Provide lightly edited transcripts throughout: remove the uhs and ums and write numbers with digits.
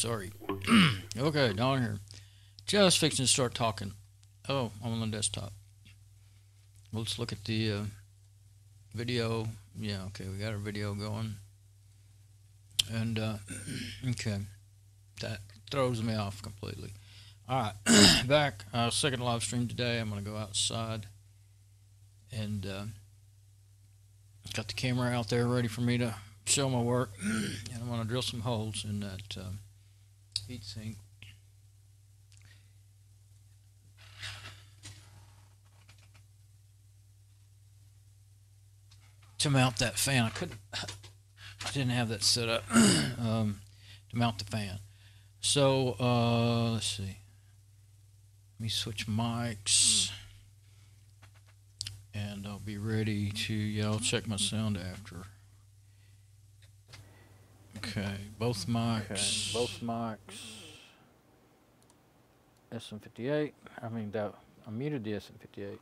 Sorry. Okay, down here. Just fixing to start talking. Oh, I'm on the desktop. Let's look at the video. Yeah, okay, we got our video going. And, okay, that throws me off completely. Alright, back. Second live stream today. I'm going to go outside. And got the camera out there ready for me to show my work. And I'm going to drill some holes in that heatsink. To mount that fan. I didn't have that set up to mount the fan. So let's see. Let me switch mics, and I'll be ready to. Yeah, I'll check my sound after. Okay, both mics. SM58. I muted the SM58.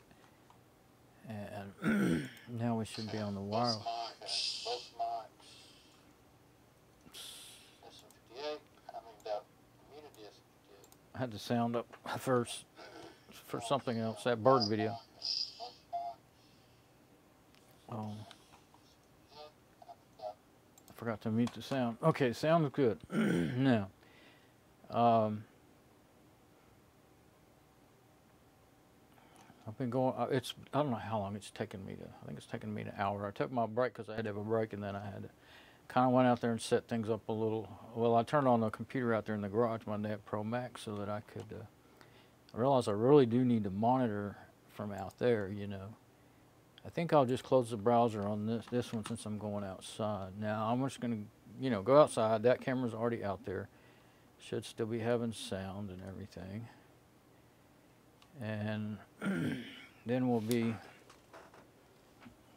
And now we should be on the wire. Both mics. I had the sound up first for something else, that bird video. Oh, I forgot to mute the sound. Okay, sound is good. Now, I've been going, I don't know how long it's taken me to, I think it's taken me an hour. I took my break because I had to have a break, and then I had to, kind of went out there and set things up a little. Well, I turned on the computer out there in the garage, my NetProMax, so that I could, I realized I really do need to monitor from out there, you know. I think I'll just close the browser on this one since I'm going outside. Now, I'm just going to, you know, go outside. That camera's already out there. Should still be having sound and everything. And then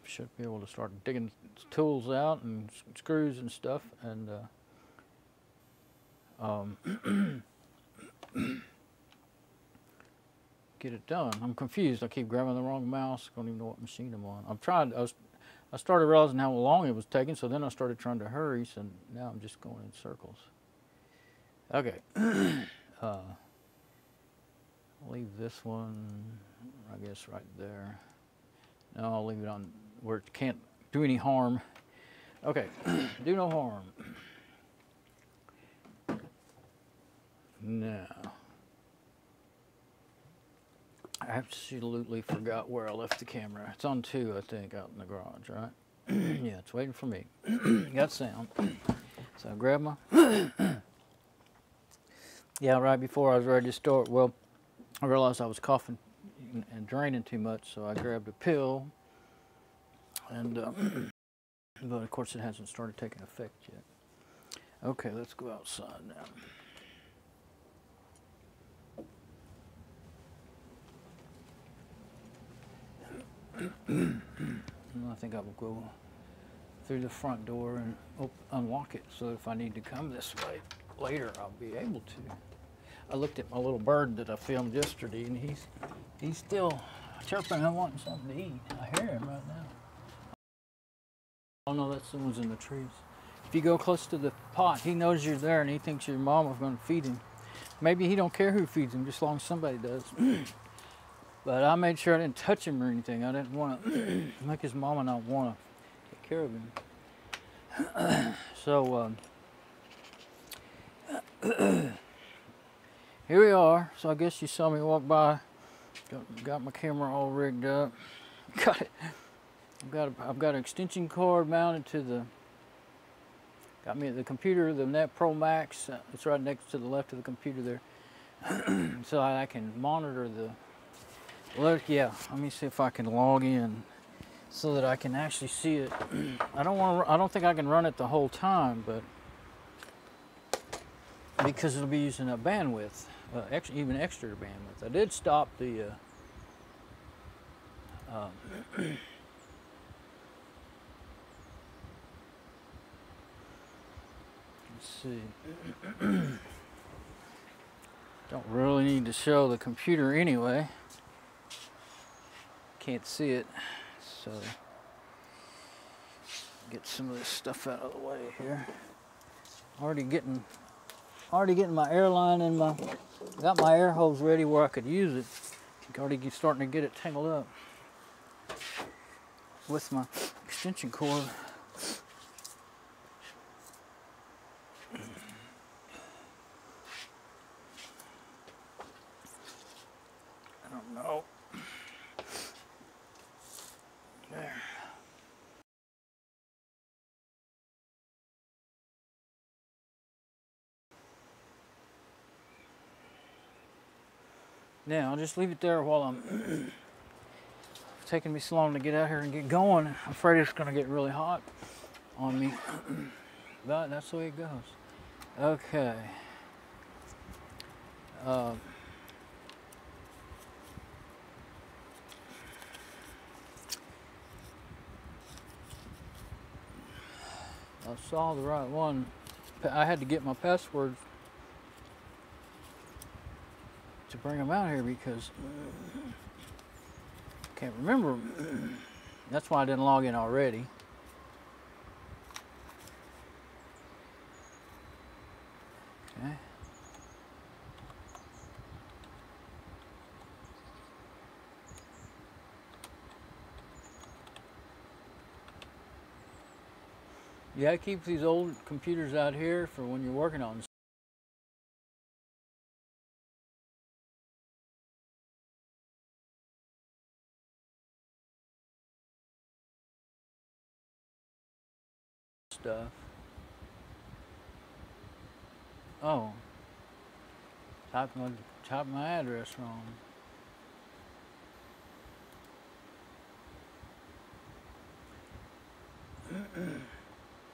should be able to start digging tools out and screws and stuff, and get it done. I'm confused. I keep grabbing the wrong mouse. I don't even know what machine I'm on. I started realizing how long it was taking, so then I started trying to hurry, so now I'm just going in circles. Okay. Leave this one, I guess, right there. No, I'll leave it on where it can't do any harm. Okay, do no harm. Now, I absolutely forgot where I left the camera. It's on 2, I think, out in the garage, right? Yeah, it's waiting for me. Got sound. So I grab my... Yeah, right before I was ready to start, well, I realized I was coughing and draining too much, so I grabbed a pill, and but of course it hasn't started taking effect yet. Okay, let's go outside now. I think I will go through the front door and unlock it, so if I need to come this way later, I'll be able to. I looked at my little bird that I filmed yesterday, and he's still chirping and wanting something to eat. I hear him right now. Oh no, that's the ones in the trees. If you go close to the pot, he knows you're there, and he thinks your mom is going to feed him. Maybe he don't care who feeds him, just as long as somebody does. But I made sure I didn't touch him or anything. I didn't want to make his mama not want to take care of him. So, here we are. So I guess you saw me walk by. Got my camera all rigged up. Got it. I've got an extension cord mounted to the. Got me at the computer, the NetProMax. It's right next to the left of the computer there, so I can monitor the. Look, yeah. Let me see if I can log in, so that I can actually see it. I don't think I can run it the whole time, but because it'll be using up bandwidth. Even extra bandwidth. I did stop the let's see. Don't really need to show the computer anyway. Can't see it, so get some of this stuff out of the way here. Already getting already getting my airline and got my air hose ready where I could use it. Already starting to get it tangled up with my extension cord. I don't know. There. Now, I'll just leave it there while I'm taking me so long to get out here and get going. I'm afraid it's going to get really hot on me, but that's the way it goes. Okay. I saw the right one. I had to get my password to bring them out here because I can't remember. That's why I didn't log in already. Okay. You gotta keep these old computers out here for when you're working on stuff. Oh, type my address wrong.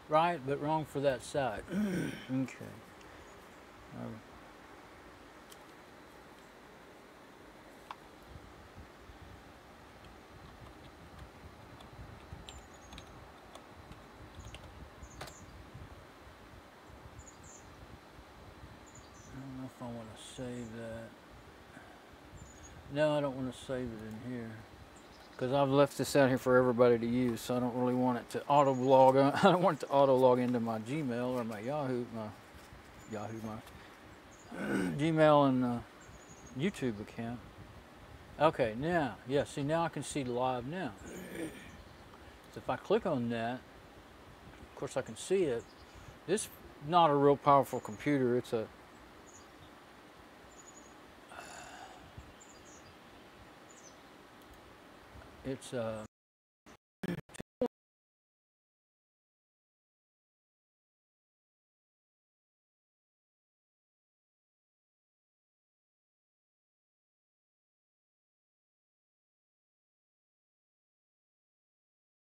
Right, but wrong for that site. Okay. I want to save that. No, I don't want to save it in here because I've left this out here for everybody to use, so I don't really want it to auto log. I don't want it to auto log into my Gmail or my Yahoo, my Gmail and YouTube account. Okay, now, yeah, see, now I can see live now. So if I click on that, of course I can see it. This is not a real powerful computer. It's a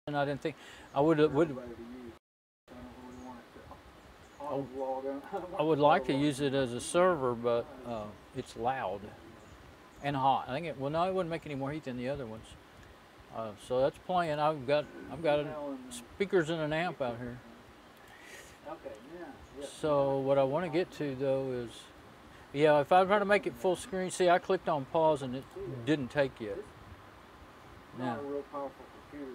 and I didn't think I would. I would like to use it as a server, but it's loud and hot. I think it. Well, no, it wouldn't make any more heat than the other ones. So that's playing. I've got speakers and an amp out here. Okay, yeah. So what I want to get to though is, yeah, if I try to make it full screen, see, I clicked on pause and it didn't take yet. Not a real powerful computer.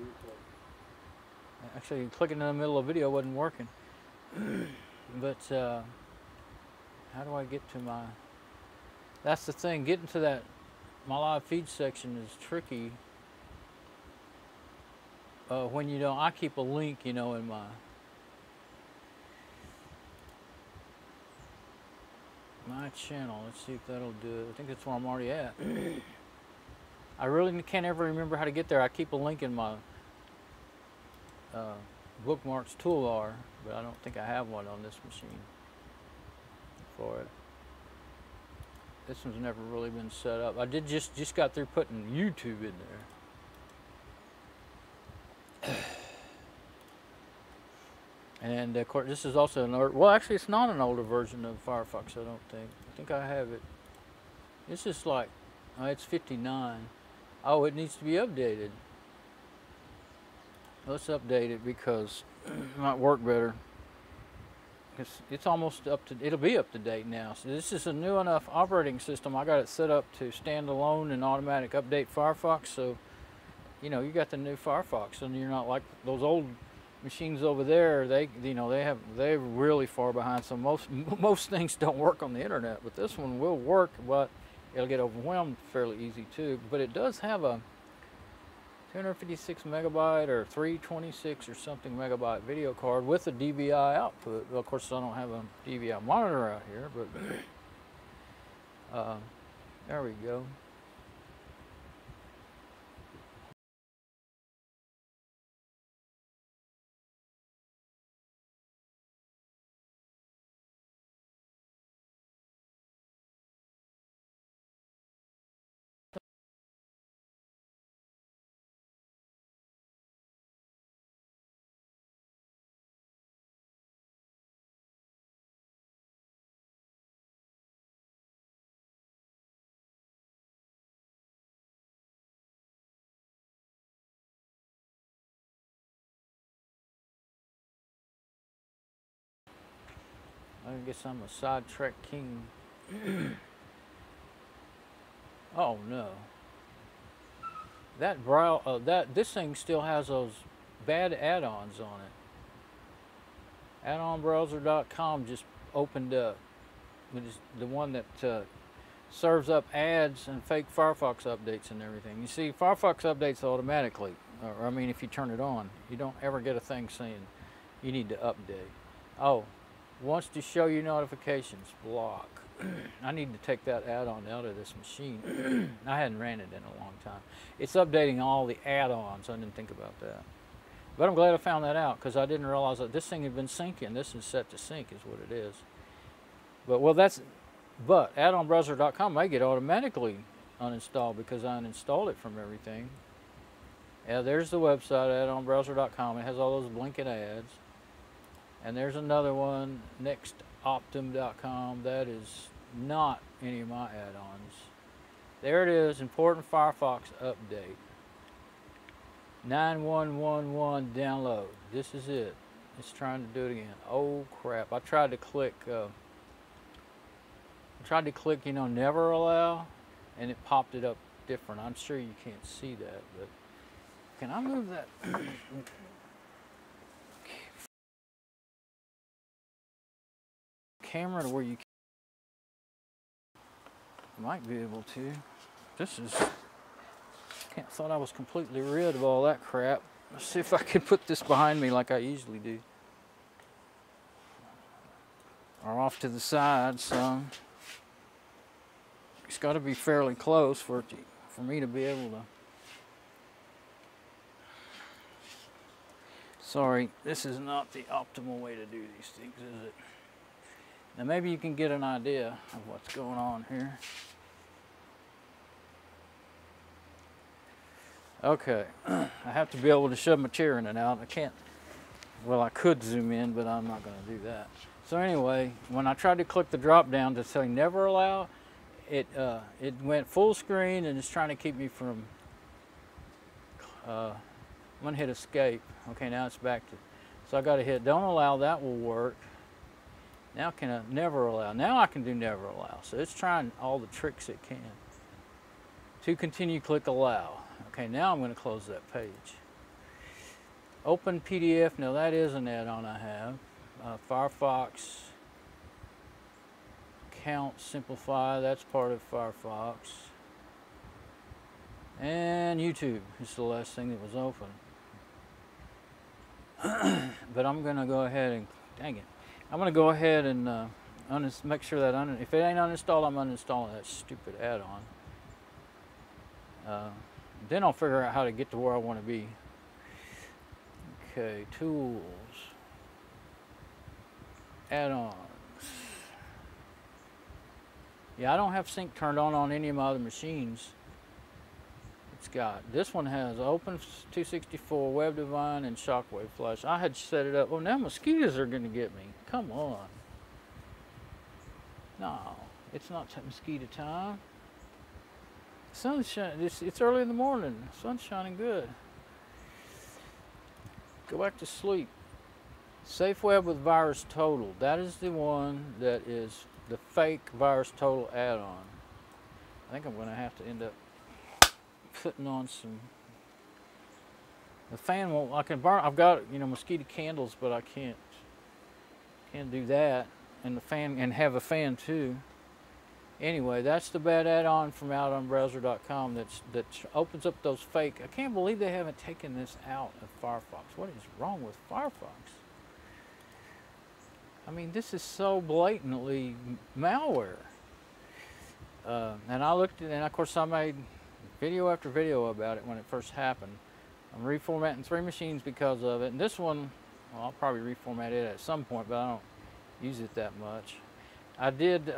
Actually, clicking in the middle of the video wasn't working. But how do I get to my? That's the thing. Getting to that my live feed section is tricky. When you don't, I keep a link, you know, in my channel. Let's see if that'll do it. I think that's where I'm already at. I really can't ever remember how to get there. I keep a link in my bookmarks toolbar, but I don't think I have one on this machine for it. This one's never really been set up. I did just got through putting YouTube in there. And of course, this is also an older, well, actually it's not an older version of Firefox, I don't think. I think I have it. This is like, it's 59. Oh, it needs to be updated. Let's update it because it might work better. It's almost up to, it'll be up to date now. So this is a new enough operating system. I got it set up to stand alone and automatic update Firefox. So, you know, you got the new Firefox and you're not like those old machines over there, they're really far behind. So most things don't work on the internet, but this one will work, but it'll get overwhelmed fairly easy too. But it does have a 256 megabyte or 326 or something megabyte video card with a DVI output. Well, of course, I don't have a DVI monitor out here, but there we go. I guess I'm a sidetrack king. Oh no. This thing still has those bad add-ons on it. AddonBrowser.com just opened up, which is the one that serves up ads and fake Firefox updates and everything. You see, Firefox updates automatically, or I mean, if you turn it on, you don't ever get a thing saying you need to update. Oh, wants to show you notifications, block. I need to take that add-on out of this machine. I hadn't ran it in a long time. It's updating all the add-ons. I didn't think about that. But I'm glad I found that out, because I didn't realize that this thing had been syncing. This is set to sync is what it is. But but AddonBrowser.com may get automatically uninstalled because I uninstalled it from everything. Yeah, there's the website, AddonBrowser.com. It has all those blinking ads. And there's another one, nextoptim.com. That is not any of my add-ons. There it is, important Firefox update. 9111 download. This is it. It's trying to do it again. Oh crap. I tried to click never allow, and it popped it up different. I'm sure you can't see that, but can I move that camera to where you might be able to? Thought I was completely rid of all that crap. Let's see if I can put this behind me like I usually do, or off to the side some. It's got to be fairly close for me to be able to. Sorry, this is not the optimal way to do these things, is it? Now maybe you can get an idea of what's going on here. Okay, I have to be able to shove my chair in and out. I can't, well, I could zoom in, but I'm not going to do that. So anyway, when I tried to click the drop down to say never allow, it went full screen and it's trying to keep me from, I'm going to hit escape. Okay, now it's back to, so I got to hit don't allow, that will work. Now can I never allow? Now I can do never allow. So it's trying all the tricks it can. To continue, click allow. Okay, now I'm going to close that page. Open PDF. Now that is an add-on I have. Firefox Account Simplify. That's part of Firefox. And YouTube is the last thing that was open. But I'm going to go ahead and, dang it. I'm going to go ahead and make sure that, if it ain't uninstalled, I'm uninstalling that stupid add-on. Then I'll figure out how to get to where I want to be. Okay, tools, add-ons. Yeah, I don't have sync turned on any of my other machines. It's got, this one has Open 264, Web Divine, and Shockwave Flash. I had set it up. Oh, now mosquitoes are going to get me. Come on. No, it's not mosquito time. Sun's shining. It's early in the morning. Sun's shining good. Go back to sleep. Safe Web with Virus Total. That is the one that is the fake Virus Total add-on. I think I'm going to have to end up putting on some The fan won't. I can burn. I've got, you know, mosquito candles, but I can't do that. And the fan, and have a fan too. Anyway, that's the bad add-on from outonbrowser.com that opens up those fake. I can't believe they haven't taken this out of Firefox. What is wrong with Firefox? I mean, this is so blatantly malware. And I looked at it, and of course I made video after video about it when it first happened. I'm reformatting 3 machines because of it. And this one, well, I'll probably reformat it at some point, but I don't use it that much. I did,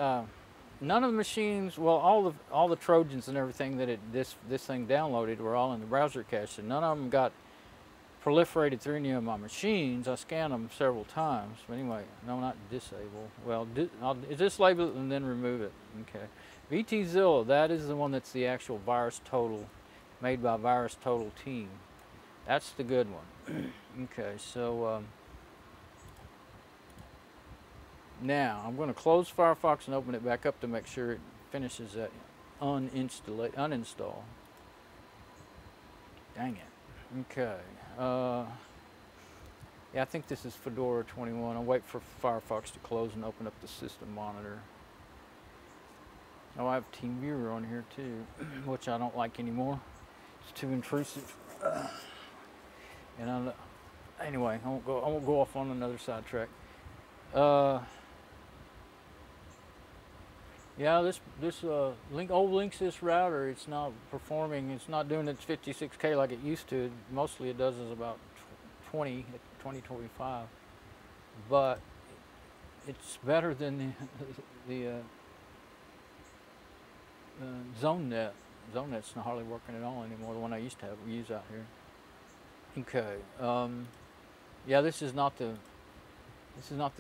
none of the machines, well, all the Trojans and everything that this thing downloaded were all in the browser cache, and none of them got proliferated through any of my machines. I scanned them several times. But anyway, no, not disable. Well, I'll disable it and then remove it. Okay. VTZilla, that is the one that's the actual Virus Total, made by Virus Total team. That's the good one. Okay, so now I'm going to close Firefox and open it back up to make sure it finishes that uninstall. Dang it. Okay. Yeah, I think this is Fedora 21. I'll wait for Firefox to close and open up the system monitor. Oh, I have TeamViewer on here too, which I don't like anymore. It's too intrusive. And anyway, I won't go off on another sidetrack. Yeah, this old Linksys router, it's not performing. It's not doing its 56K like it used to. Mostly it does is about 2025, but it's better than the ZoneNet. ZoneNet's not hardly working at all anymore. The one I used to use out here. Okay. Yeah, this is not the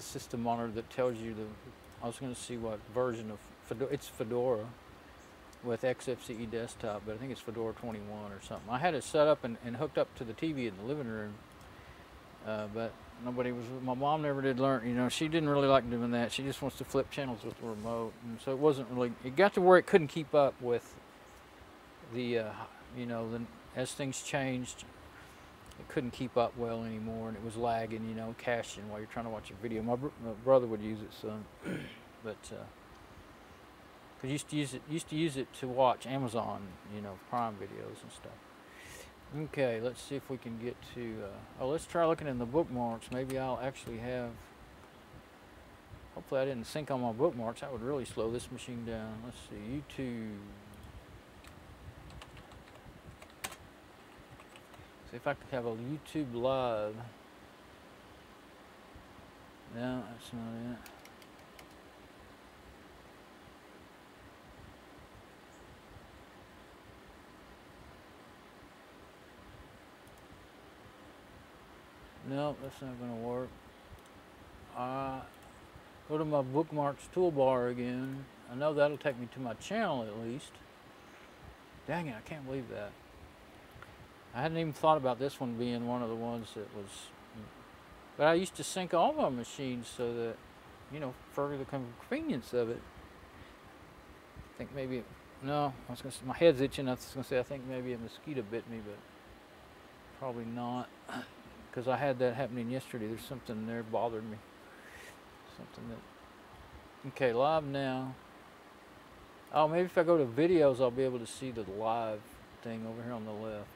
system monitor that tells you the. I was going to see what version of Fedora. It's Fedora with XFCE desktop, but I think it's Fedora 21 or something. I had it set up and hooked up to the TV in the living room, but nobody was. My mom never did learn. You know, she didn't really like doing that. She just wants to flip channels with the remote, and so it wasn't really. It got to where it couldn't keep up with the, you know, as things changed. It couldn't keep up well anymore, and it was lagging, you know, caching while you're trying to watch a video. My brother would use it some, but cause used to use it to watch Amazon, you know, Prime videos and stuff. Okay, let's see if we can get to. Let's try looking in the bookmarks. Maybe I'll actually have. Hopefully, I didn't sync on my bookmarks. That would really slow this machine down. Let's see, YouTube. See if I could have a YouTube live. No, that's not it. No, that's not going to work. Go to my bookmarks toolbar again. I know that'll take me to my channel at least. Dang it, I can't believe that. I hadn't even thought about this one being one of the ones that was, but I used to sync all my machines so that, you know, for the convenience of it. I think maybe, no, I was going to say, my head's itching. I was going to say, I think maybe a mosquito bit me, but probably not, because I had that happening yesterday. There's something there bothered me. Something that, okay, live now. Oh, maybe if I go to videos, I'll be able to see the live thing over here on the left.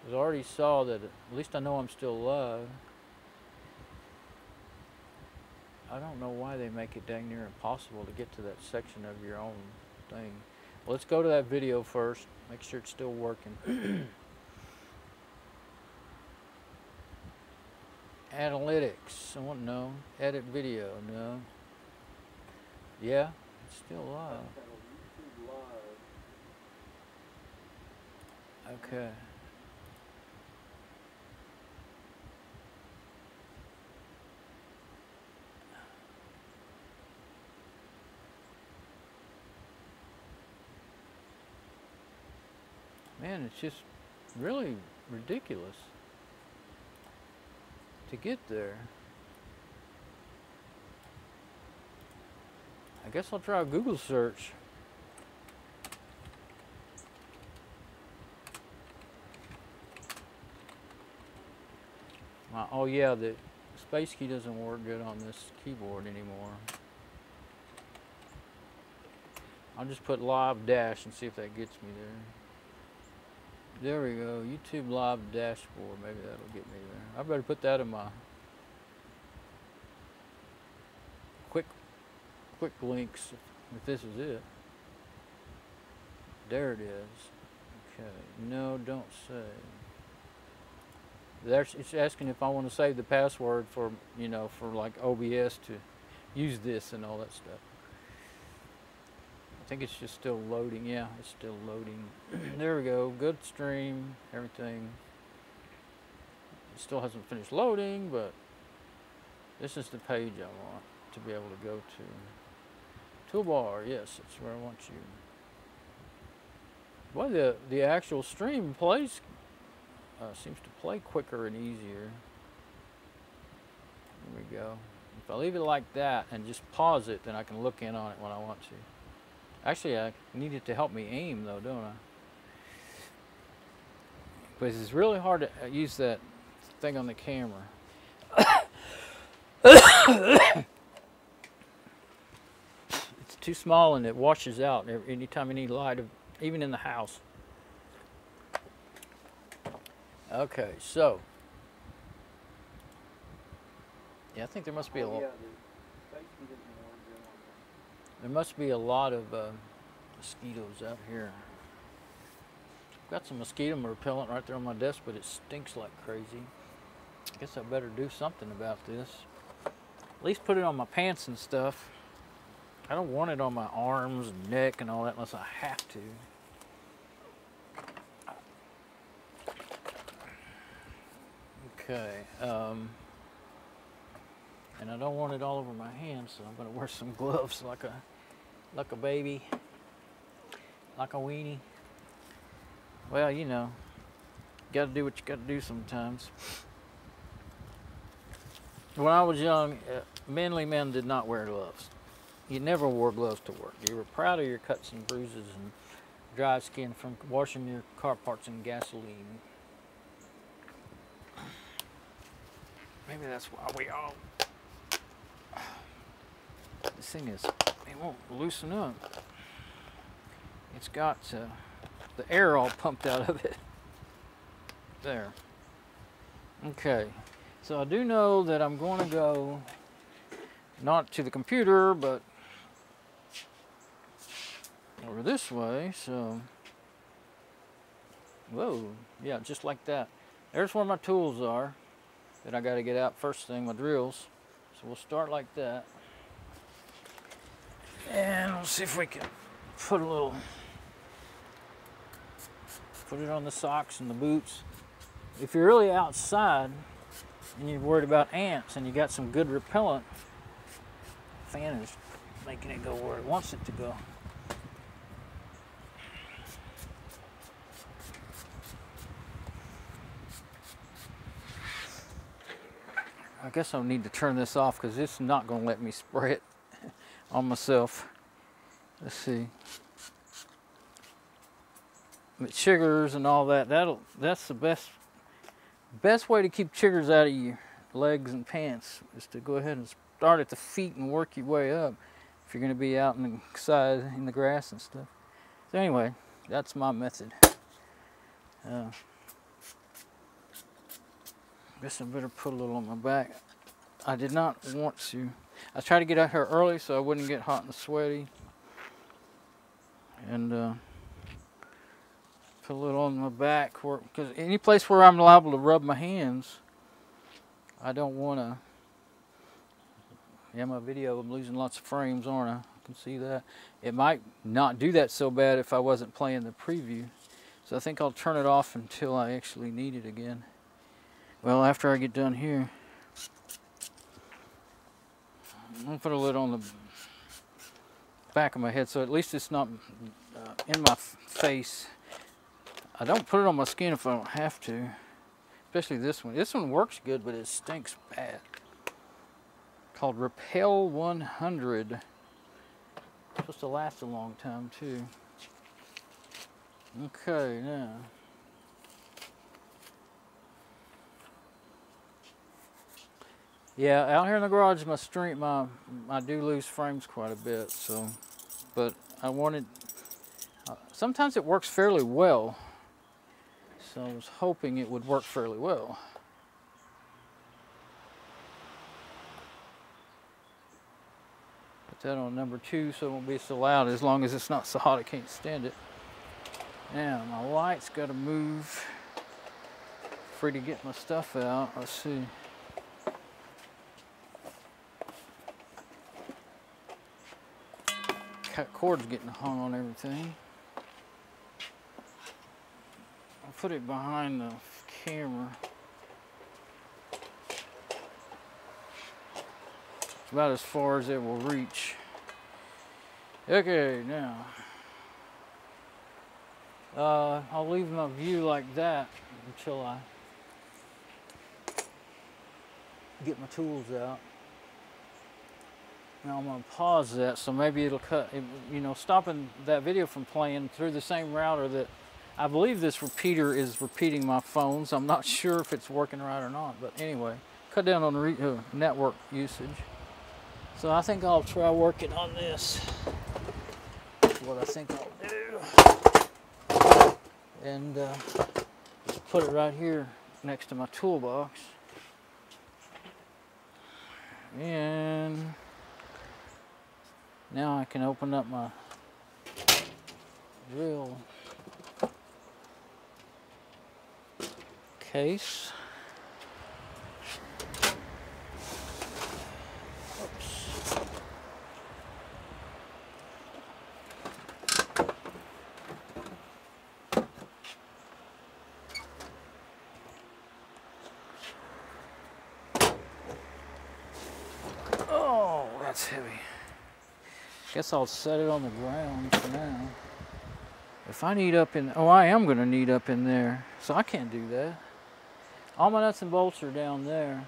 I already saw that, at least I know I'm still live. I don't know why they make it dang near impossible to get to that section of your own thing. Well, let's go to that video first, make sure it's still working. Analytics, I want to know. Edit video, no. Yeah, it's still live. Okay. Man, it's just really ridiculous to get there. I guess I'll try a Google search. Oh yeah, the space key doesn't work good on this keyboard anymore. I'll just put live dash and see if that gets me there. There we go, YouTube live dashboard, maybe that'll get me there. I better put that in my quick links if this is it. There it is. Okay, no, don't save. It's asking if I want to save the password for, you know, for like OBS to use this and all that stuff. I think it's just still loading. Yeah, it's still loading. There we go. Good stream, everything. It still hasn't finished loading, but this is the page I want to be able to go to. Toolbar, yes, that's where I want you. Well, the actual stream plays, seems to play quicker and easier. There we go. If I leave it like that and just pause it, then I can look in on it when I want to. Actually, I need it to help me aim though, don't I? Because it's really hard to use that thing on the camera. It's too small and it washes out anytime you need light, even in the house. Okay, so yeah, I think there must be a lot. There must be a lot of mosquitoes out here. I've got some mosquito repellent right there on my desk, but it stinks like crazy. I guess I better do something about this. At least put it on my pants and stuff. I don't want it on my arms and neck and all that unless I have to. Okay, and I don't want it all over my hands, so I'm going to wear some gloves like a baby, like a weenie. Well, you know, got to do what you got to do sometimes. When I was young, manly men did not wear gloves. You never wore gloves to work. You were proud of your cuts and bruises and dry skin from washing your car parts in gasoline. Maybe that's why we all... This thing is, it won't loosen up. It's got the air all pumped out of it. There. Okay, so I do know that I'm going to go, not to the computer, but over this way, so... Whoa, yeah, just like that. There's where my tools are that I got to get out first thing, my drills. So we'll start like that. And we'll see if we can put it on the socks and the boots. If you're really outside and you're worried about ants and you got some good repellent, the fan is making it go where it wants it to go. I guess I'll need to turn this off because it's not going to let me spray it on myself. Let's see. But chiggers and all that, that's the best way to keep chiggers out of your legs and pants is to go ahead and start at the feet and work your way up if you're going to be out in the side in the grass and stuff. So anyway, that's my method. Guess I better put a little on my back. I did not want to. I tried to get out here early so I wouldn't get hot and sweaty. And put a little on my back, because any place where I'm liable to rub my hands, I don't want to. Yeah, my video, I'm losing lots of frames, aren't I? I can see that. It might not do that so bad if I wasn't playing the preview. So I think I'll turn it off until I actually need it again. Well, after I get done here, I'm going to put a lid on the back of my head so at least it's not in my face. I don't put it on my skin if I don't have to, especially this one. This one works good, but it stinks bad. Called Repel 100. It's supposed to last a long time too. Okay, now. Yeah, out here in the garage, I do lose frames quite a bit. So, but I wanted. Sometimes it works fairly well. So I was hoping it would work fairly well. Put that on number 2 so it won't be so loud. As long as it's not so hot I can't stand it. Now my light's got to move. Free to get my stuff out. Let's see. Cord's getting hung on everything. I'll put it behind the camera. It's about as far as it will reach. Okay, now I'll leave my view like that until I get my tools out. Now I'm going to pause that, so maybe it'll cut, you know, stopping that video from playing through the same router that I believe this repeater is repeating my phones. I'm not sure if it's working right or not, but anyway, cut down on network usage. So I think I'll try working on this. That's what I think I'll do. And just put it right here next to my toolbox. And now I can open up my drill case. Oops. Oh, that's heavy. Guess I'll set it on the ground for now. If I need up in, oh, I am going to need up in there, so I can't do that. All my nuts and bolts are down there.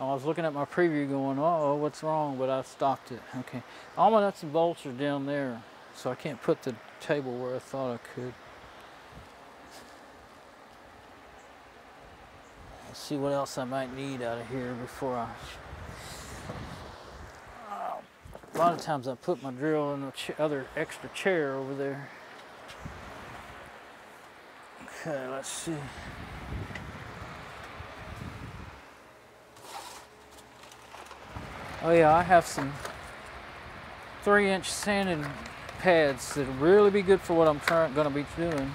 I was looking at my preview going, uh-oh, what's wrong? But I stopped it. Okay. All my nuts and bolts are down there, so I can't put the table where I thought I could. Let's see what else I might need out of here before I... A lot of times I put my drill in the other extra chair over there. Okay, let's see. Oh yeah, I have some 3-inch sanding pads that'll really be good for what I'm going to be doing.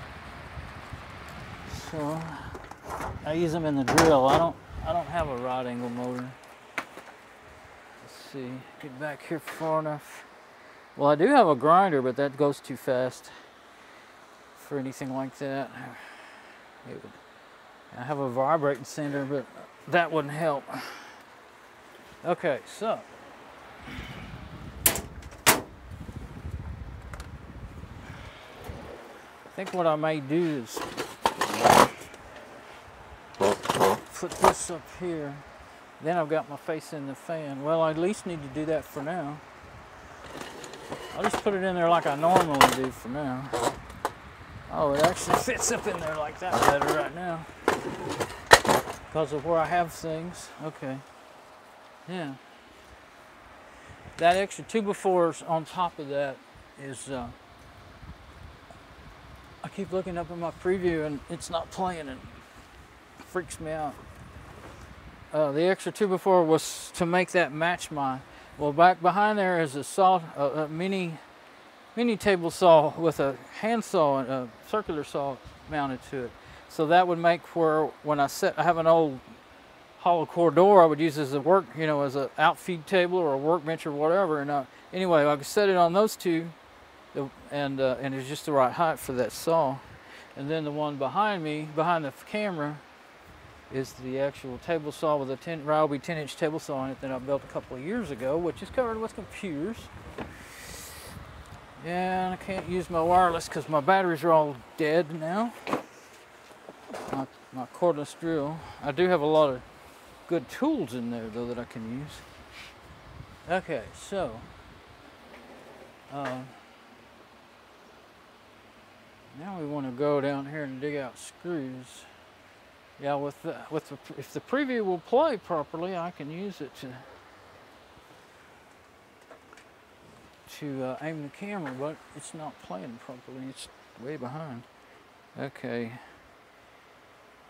So I use them in the drill. I don't have a rod angle motor. See, get back here far enough. Well, I do have a grinder, but that goes too fast for anything like that. I have a vibrating sander, but that wouldn't help. Okay, so I think what I may do is put this up here. Then I've got my face in the fan. Well, I at least need to do that for now. I'll just put it in there like I normally do for now. Oh, it actually fits up in there like that better right now. Because of where I have things. Okay. Yeah. That extra 2x4 on top of that is, I keep looking up in my preview and it's not playing and it freaks me out. The extra 2x4 was to make that match my, well, back behind there is a mini table saw with a hand saw and a circular saw mounted to it. So that would make where when I have an old hollow core door I would use as a work, you know, as a outfeed table or a workbench or whatever. And anyway, I could set it on those two, and it's just the right height for that saw. And then the one behind me, behind the camera, is the actual table saw with a Ryobi 10-inch table saw on it that I built a couple of years ago, which is covered with computers. And I can't use my wireless because my batteries are all dead now. My cordless drill. I do have a lot of good tools in there though that I can use. Okay, so now we want to go down here and dig out screws. Yeah, if the preview will play properly, I can use it to aim the camera, but it's not playing properly. It's way behind. Okay.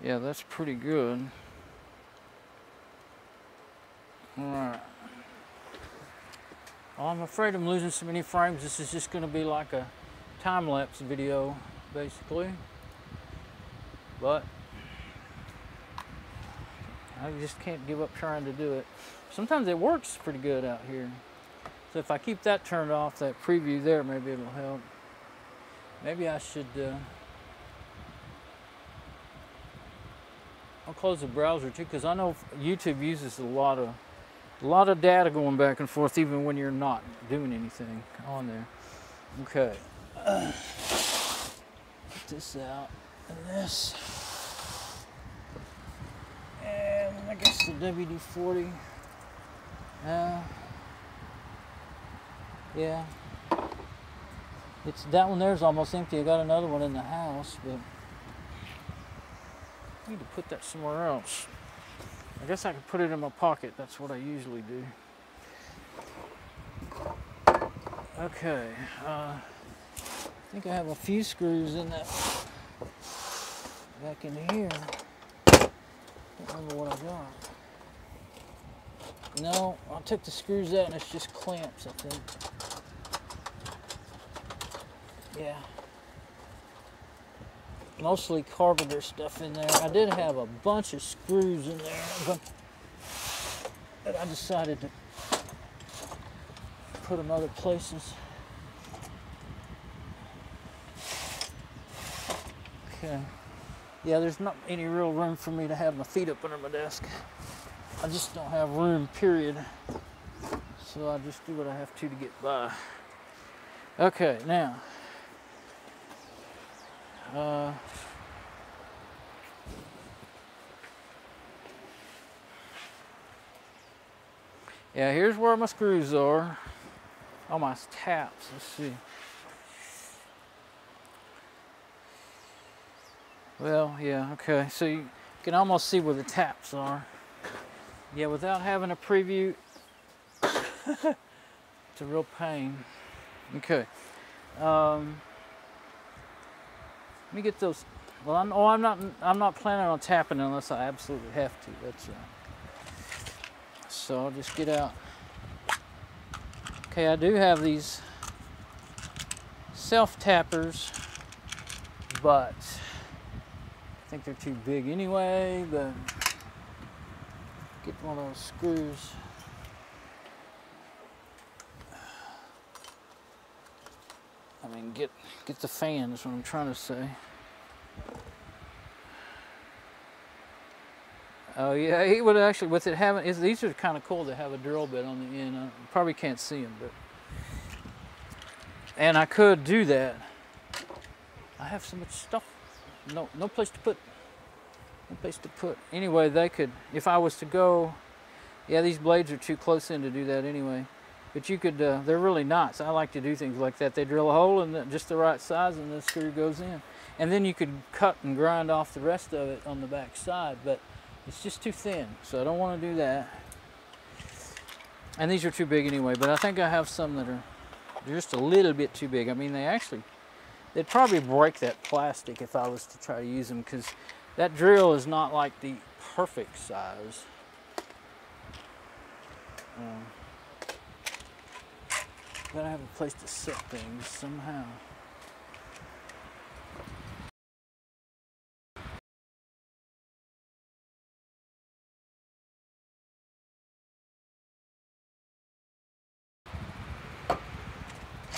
Yeah, that's pretty good. All right. Well, I'm afraid I'm losing so many frames. This is just going to be like a time-lapse video, basically. But I just can't give up trying to do it. Sometimes it works pretty good out here. So if I keep that turned off, that preview there, maybe it'll help. Maybe I should, I'll close the browser too, because I know YouTube uses a lot of data going back and forth, even when you're not doing anything on there. Okay. Get this out and this. And I guess the WD-40. Yeah. That one there's almost empty. I got another one in the house, but I need to put that somewhere else. I guess I could put it in my pocket. That's what I usually do. Okay. I think I have a few screws in that back in here. Can't remember what I got. No, I took the screws out and it's just clamps, I think. Yeah. Mostly carpenter stuff in there. I did have a bunch of screws in there, but I decided to put them other places. Okay. Yeah, there's not any real room for me to have my feet up under my desk. I just don't have room, period. So I just do what I have to get by. Okay, now. Yeah, here's where my screws are. Oh, my taps. Let's see. Well, yeah, okay. So you can almost see where the taps are. Yeah, without having a preview, it's a real pain. Okay. Let me get those. Well, I'm not planning on tapping unless I absolutely have to. That's so I'll just get out. Okay, I do have these self-tappers, but I think they're too big anyway. But get one of those screws. I mean, get the fan is what I'm trying to say. Oh yeah, he would actually, with it having, these are kind of cool to have a drill bit on the end. You probably can't see them, but, and I could do that. I have so much stuff, no place to put, no place to put. Anyway, they could, if I was to go, yeah, these blades are too close in to do that anyway. But you could, they're really nice. I like to do things like that. They drill a hole in just the right size and the screw goes in. And then you could cut and grind off the rest of it on the back side, but it's just too thin, so I don't want to do that. And these are too big anyway, but I think I have some that are just a little bit too big. I mean, they'd probably break that plastic if I was to try to use them, because that drill is not like the perfect size. Gotta have a place to set things somehow.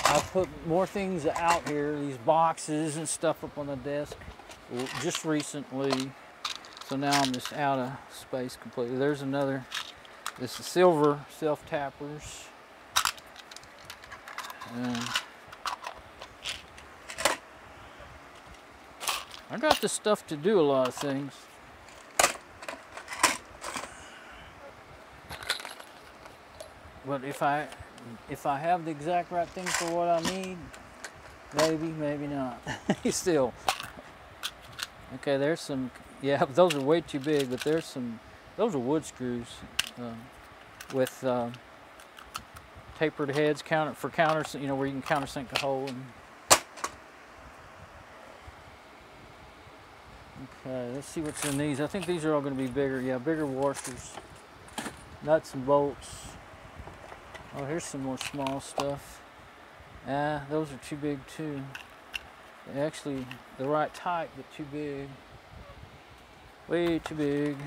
I put more things out here, these boxes and stuff up on the desk just recently. So now I'm just out of space completely. There's another, this is silver self-tappers. I got the stuff to do a lot of things. But if I have the exact right thing for what I need, maybe not. Still. Okay, there's some Yeah, those are way too big, but there's some, those are wood screws with tapered heads for counters, you know, where you can countersink a hole. Okay, let's see what's in these. I think these are all going to be bigger. Yeah, bigger washers, nuts and bolts. Oh, here's some more small stuff. Those are too big too. They're actually the right type, but too big. Way too big.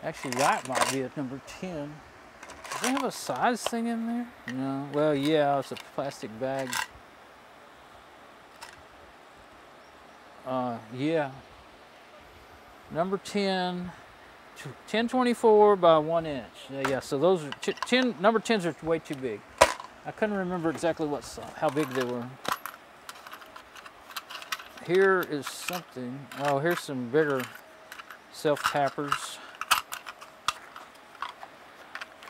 Actually, that might be at number 10. Does they have a size thing in there? No. Well, yeah, it's a plastic bag. Yeah. Number 10, 1024 by 1 inch. Yeah, so those are number 10s are way too big. I couldn't remember exactly how big they were. Here is something. Oh, here's some bigger self-tappers.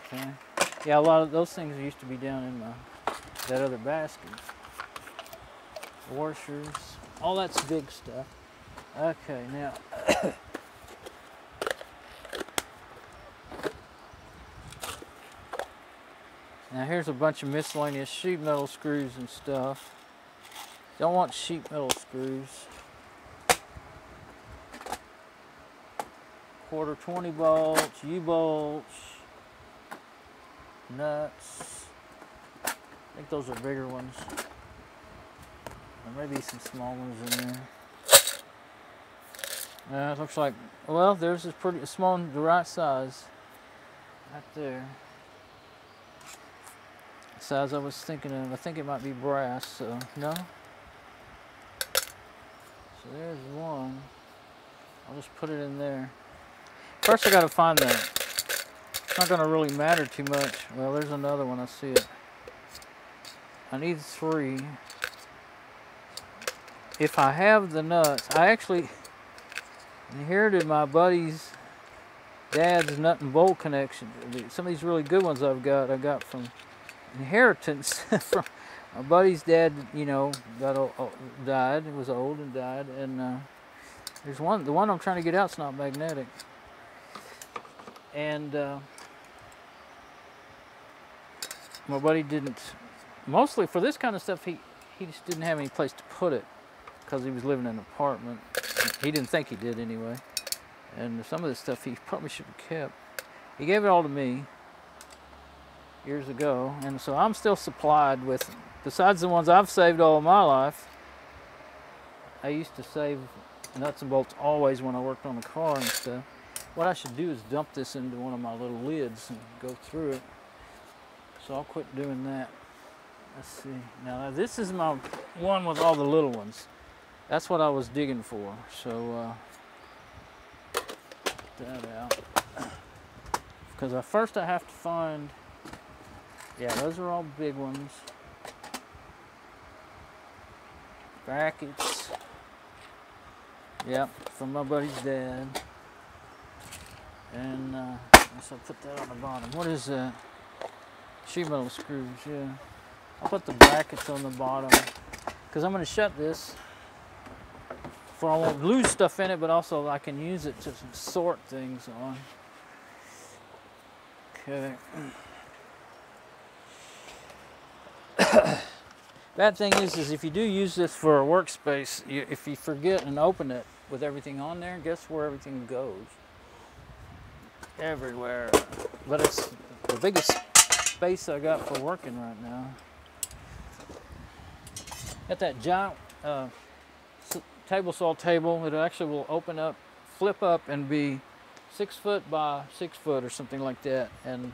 Okay. Yeah, a lot of those things used to be down in that other basket. Washers. All that's big stuff. Okay, now. Now here's a bunch of miscellaneous sheet metal screws and stuff. Don't want sheet metal screws. Quarter 20 bolts, U-bolts, nuts. I think those are bigger ones. There may be some small ones in there. It looks like, well, there's a pretty small one, the right size. Right there. The size I was thinking of. I think it might be brass, so no. So there's one. I'll just put it in there. First I gotta find that. It's not gonna really matter too much. Well, there's another one, I see it. I need 3. If I have the nuts, I actually inherited my buddy's dad's nut and bolt connection. Some of these really good ones I got from inheritance from my buddy's dad. You know, died. He was old and died. And there's one. The one I'm trying to get out's not magnetic. And my buddy didn't. Mostly for this kind of stuff, he just didn't have any place to put it because he was living in an apartment. He didn't think he did anyway. And some of this stuff he probably should have kept. He gave it all to me years ago, and so I'm still supplied with, besides the ones I've saved all of my life, I used to save nuts and bolts always when I worked on the car and stuff. What I should do is dump this into one of my little lids and go through it. So I'll quit doing that. Let's see. Now this is my one with all the little ones. That's what I was digging for. So get that out. Because first I have to find, yeah, those are all big ones. Brackets. Yep, from my buddy's dad. And so I'll put that on the bottom. What is that? Sheet metal screws, yeah. I'll put the brackets on the bottom because I'm going to shut this for I won't lose stuff in it, but also I can use it to sort things on. Okay. Bad thing is if you do use this for a workspace, if you forget and open it with everything on there, guess where everything goes? Everywhere. But it's the biggest space I got for working right now. Got that giant table saw table. It actually will open up, flip up, and be 6 foot by 6 foot or something like that. And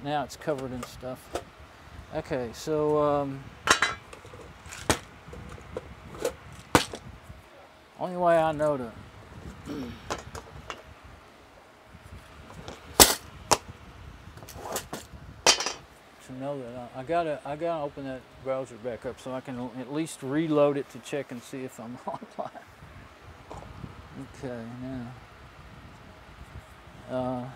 now it's covered in stuff. Okay, so only way I know to know that I gotta open that browser back up so I can at least reload it to check and see if I'm online. Okay, now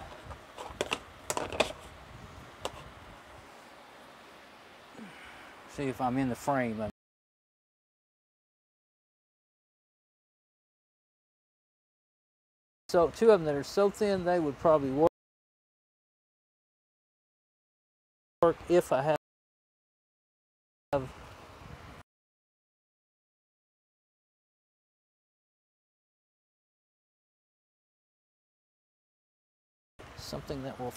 see if I'm in the frame. so two of them that are so thin they would probably work if I have something that will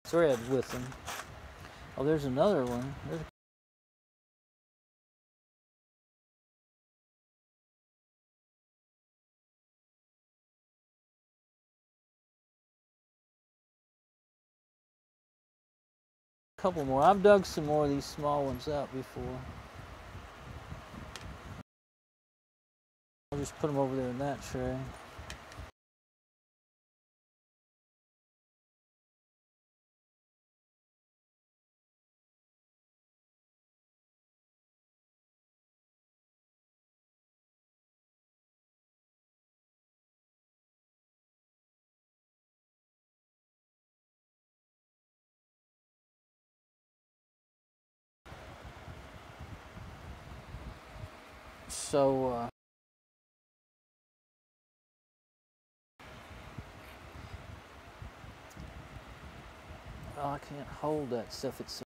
thread with them. Oh, there's another one. There's a couple more. I've dug some more of these small ones out before. I'll just put them over there in that tray. So, oh, I can't hold that stuff. It's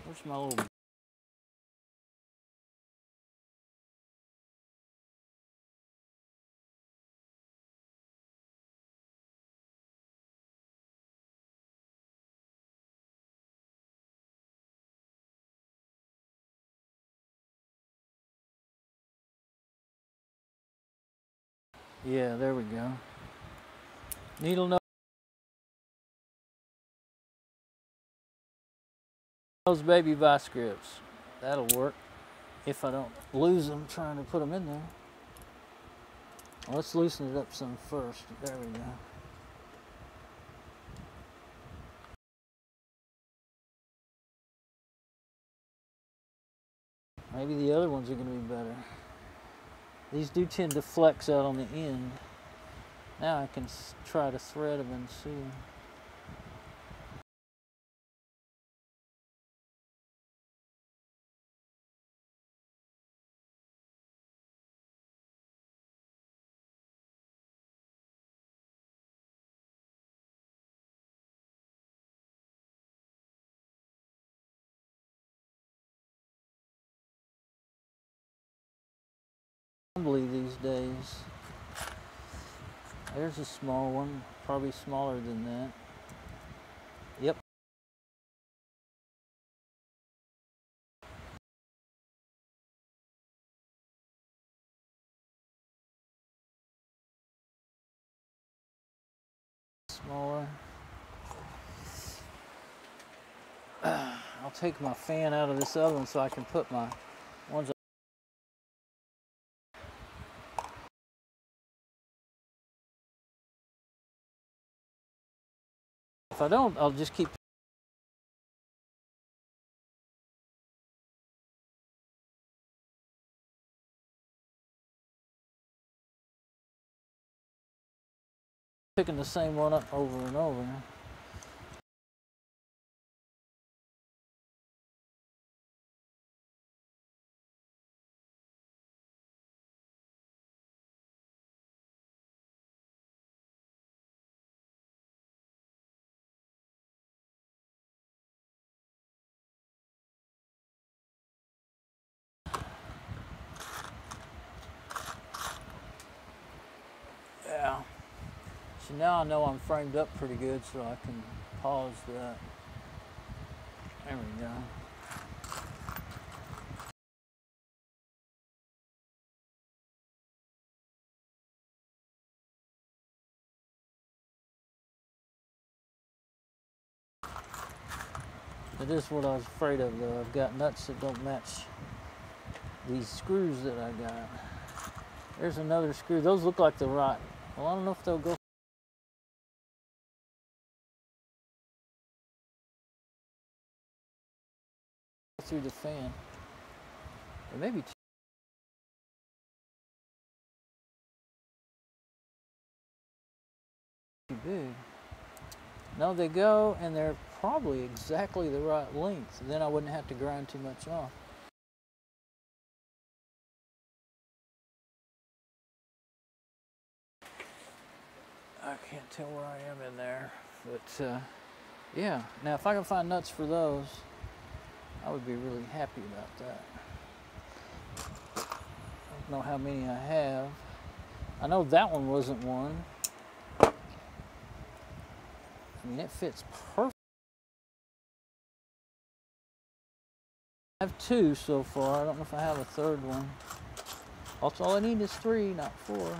where's my little yeah, there we go. Needle nose baby vice grips. That'll work if I don't lose them trying to put them in there. Well, let's loosen it up some first. There we go. Maybe the other ones are going to be better. These do tend to flex out on the end. Now I can try to thread them and see. Assembly these days. There's a small one, probably smaller than that. Yep. Smaller. I'll take my fan out of this other one so I can put my ones. If I don't, I'll just keep picking the same one up over and over. Yeah. So now I know I'm framed up pretty good, so I can pause that. There we go. It is what I was afraid of, though. I've got nuts that don't match these screws that I got. There's another screw. Those look like they're rotten. Well, I don't know if they'll go through the fan. They may be too big. No, they go, and they're probably exactly the right length. Then I wouldn't have to grind too much off. I can't tell where I am in there, but yeah. Now, if I can find nuts for those, I would be really happy about that. I don't know how many I have. I know that one wasn't one. I mean, it fits perfect. I have 2 so far. I don't know if I have a 3rd one. Also, all I need is 3, not 4.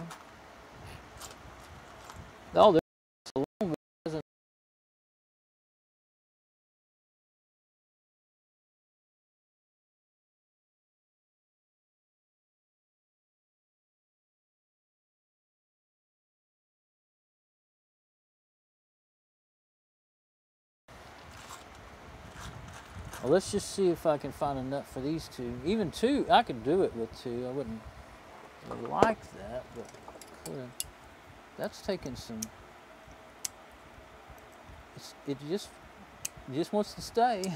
Oh, there's a long one. Well, let's just see if I can find a nut for these 2. Even 2, I could do it with 2. I wouldn't like that, but could. That's taking some. It just wants to stay.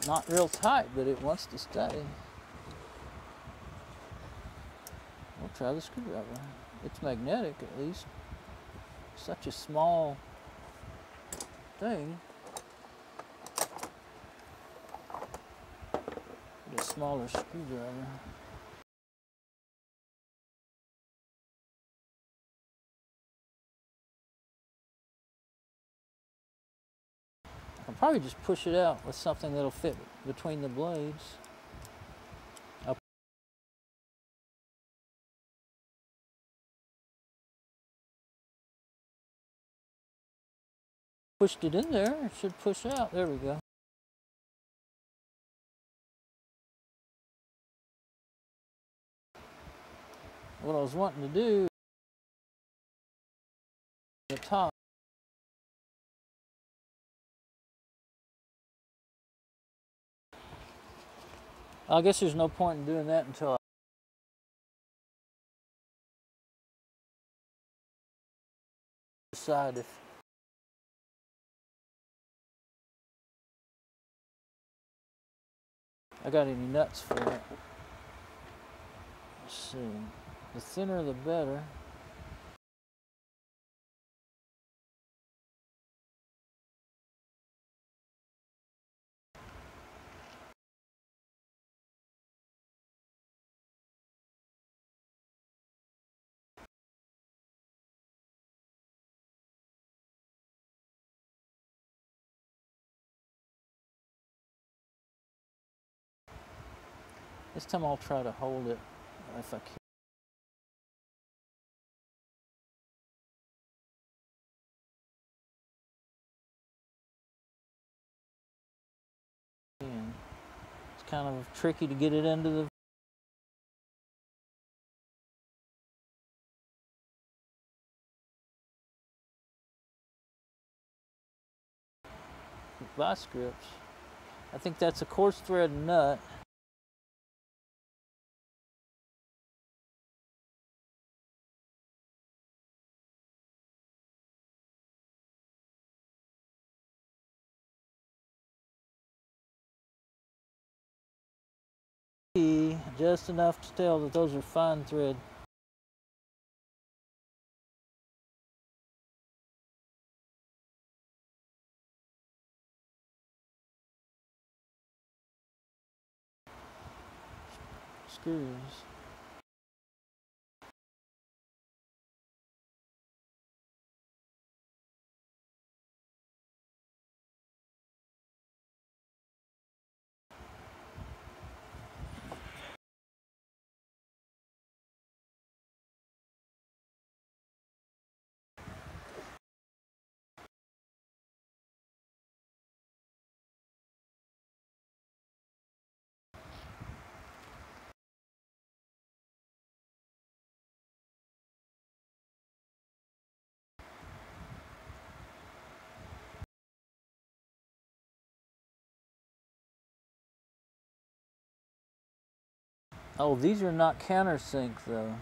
Not real tight, but it wants to stay. We'll try the screwdriver. It's magnetic, at least. Such a small thing. Get a smaller screwdriver. I'll probably just push it out with something that'll fit between the blades. Pushed it in there, it should push out. There we go. What I was wanting to do, the top. I guess there's no point in doing that until I decide if I got any nuts for it. Let's see. The thinner the better. This time I'll try to hold it if I can. It's kind of tricky to get it into the vice grips. I think that's a coarse thread nut. Just enough to tell that those are fine thread. Screws. Oh, these are not countersink though.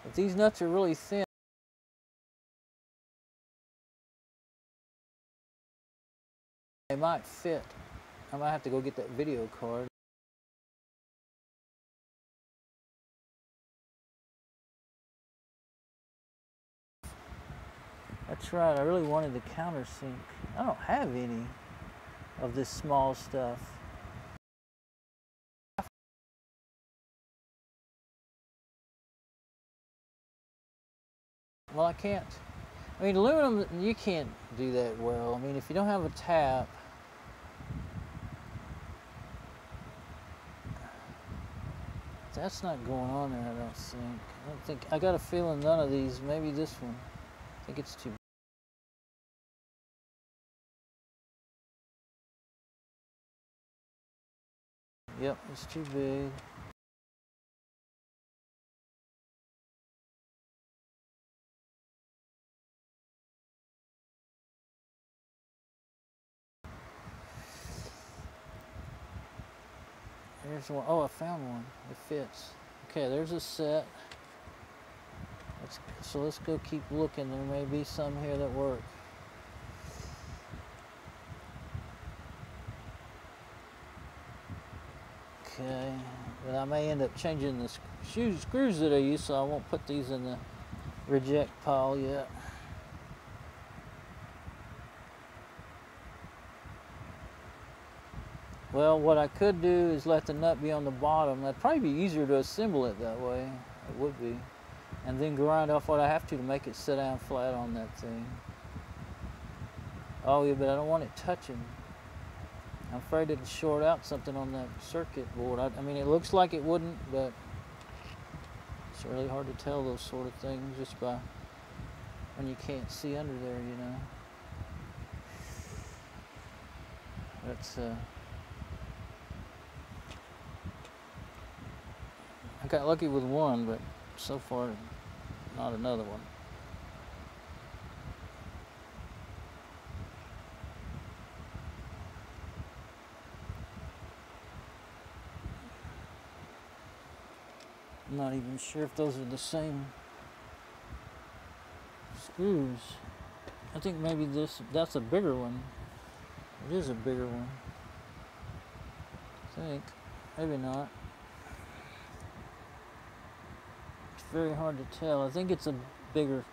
If these nuts are really thin, It might fit. I might have to go get that video card. That's right, I really wanted the countersink. I don't have any of this small stuff. Well, I can't. I mean, aluminum, you can't do that well. I mean, if you don't have a tap, that's not going on there, I don't think. I got a feeling none of these, maybe this one. I think it's too. Yep, it's too big. There's one. Oh, I found one. It fits. Okay, there's a set. So let's go keep looking. There may be some here that work. Okay, but I may end up changing the screws that I use, so I won't put these in the reject pile yet. Well, what I could do is let the nut be on the bottom. That'd probably be easier to assemble it that way. It would be. And then grind off what I have to make it sit down flat on that thing. Oh yeah, but I don't want it touching. I'm afraid it'll short out something on that circuit board. I mean, it looks like it wouldn't, but it's really hard to tell those sort of things just by when you can't see under there, you know. That's I got lucky with one, but so far not another one. I'm not even sure if those are the same screws. I think maybe that's a bigger one. It is a bigger one. I think. Maybe not. It's very hard to tell. I think it's a bigger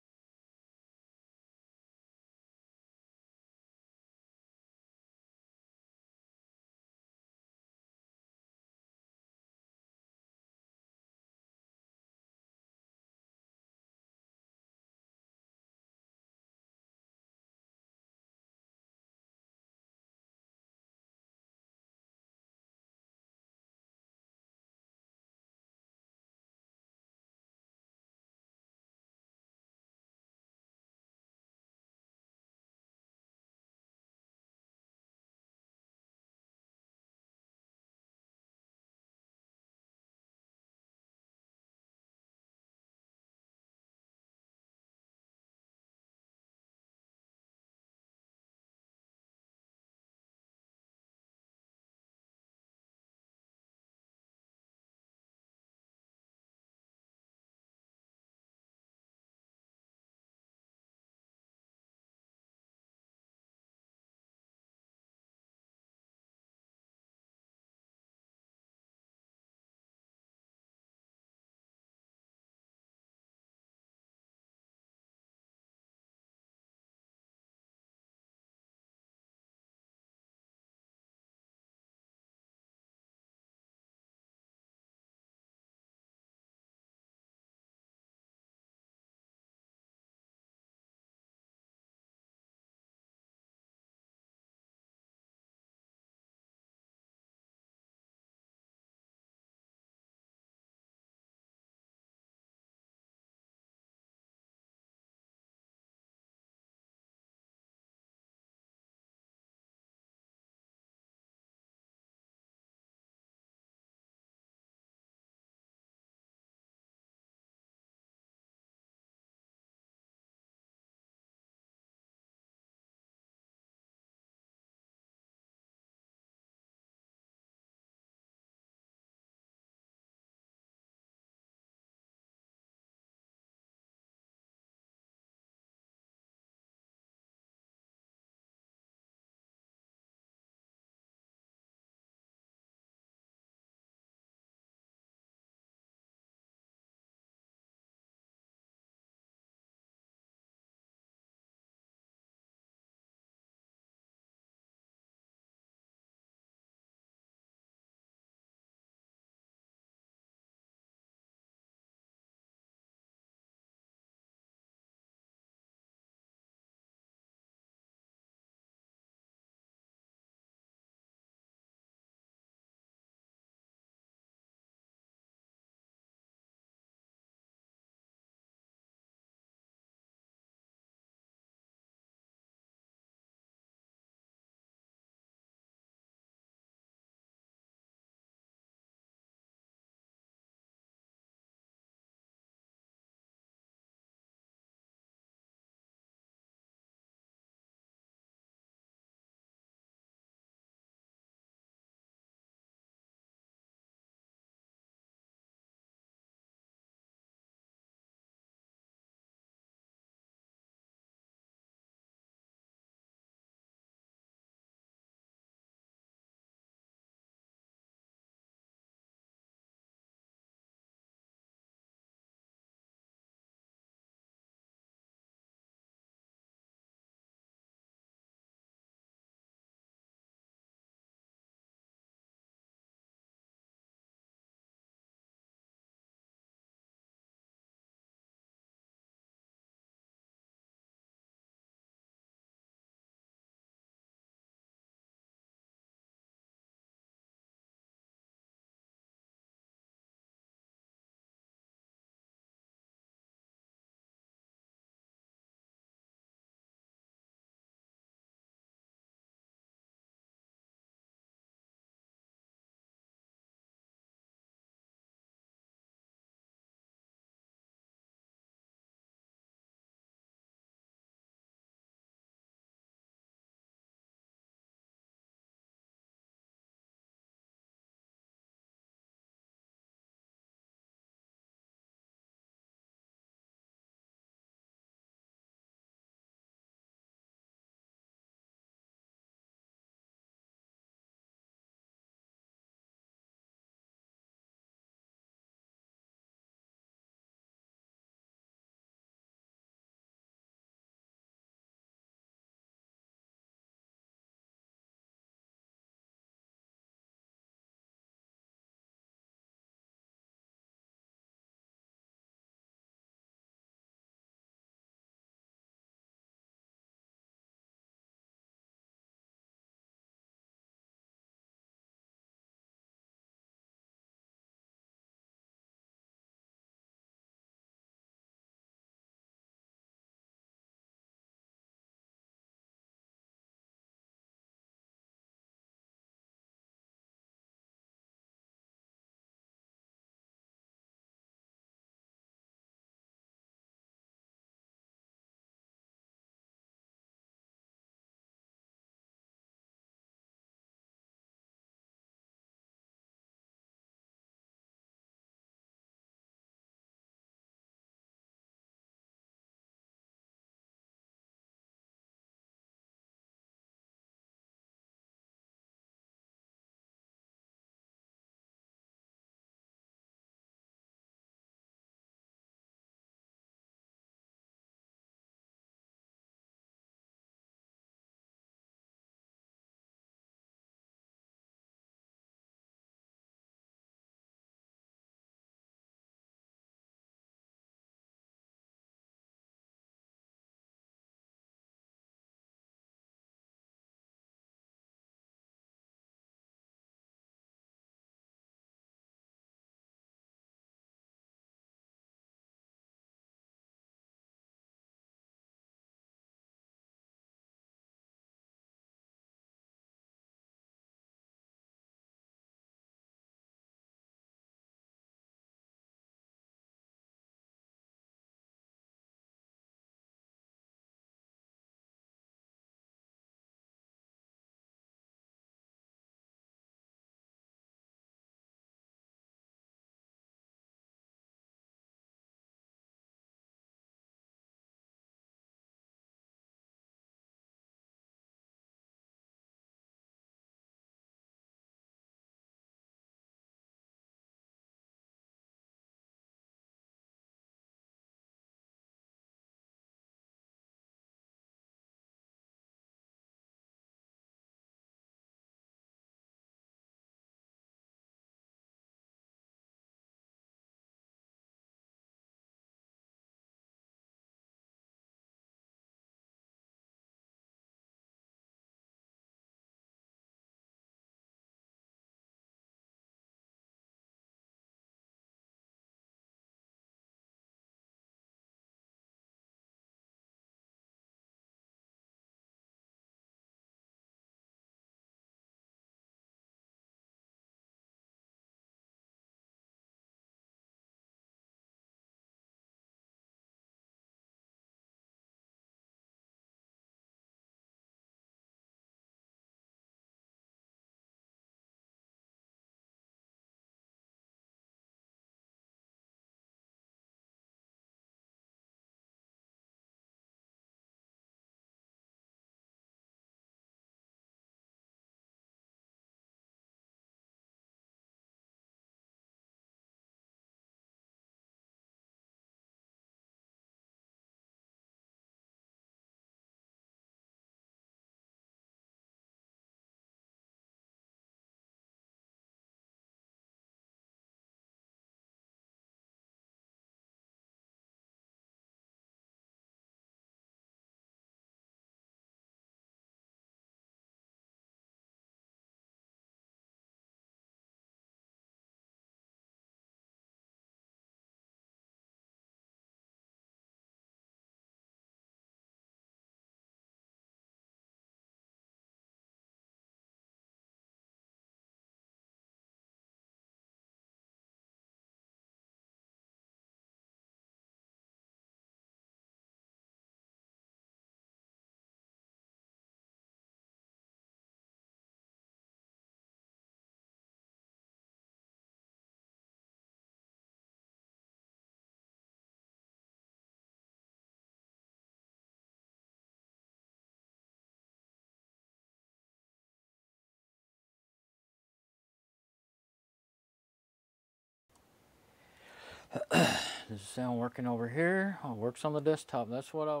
Does the sound working over here? Oh, it works on the desktop. That's what I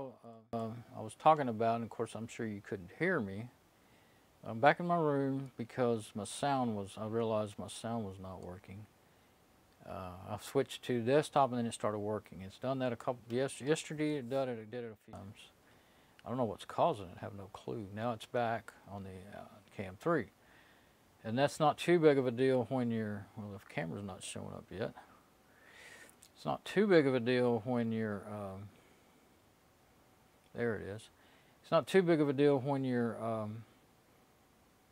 was talking about, and of course I'm sure you couldn't hear me. I'm back in my room because I realized my sound was not working. I switched to desktop and then it started working. It's done that yesterday it did it a few times. I don't know what's causing it, I have no clue. Now it's back on the Cam 3. And that's not too big of a deal when well, the camera's not showing up yet. It's not too big of a deal when you're, there it is. It's not too big of a deal when you're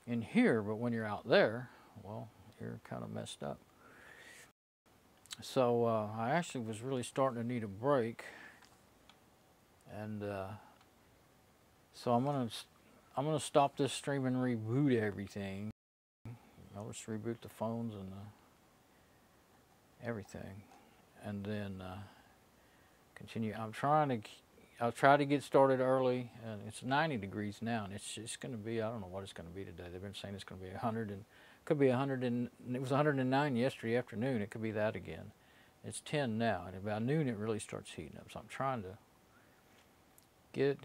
in here, but when you're out there, well, you're kind of messed up. So I actually was really starting to need a break, and so I'm gonna stop this stream and reboot everything. I'll just reboot the phones and everything, and then continue. I'll try to get started early, and it's 90 degrees now, and it's going to be, I don't know what it's going to be today. They've been saying it's going to be 100, and could be 100, and it was 109 yesterday afternoon. It could be that again. It's 10 now, and about noon it really starts heating up. So I'm trying to get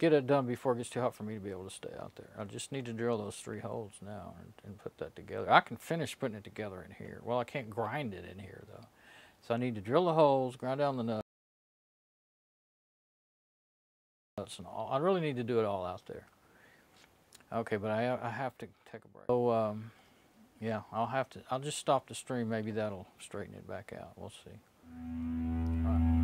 it done before it gets too hot for me to be able to stay out there. I just need to drill those 3 holes now and put that together. I can finish putting it together in here. Well, I can't grind it in here though. So I need to drill the holes, grind down the nuts and all. I really need to do it all out there. Okay, but I have to take a break. So yeah, I'll just stop the stream. Maybe that'll straighten it back out. We'll see. All right.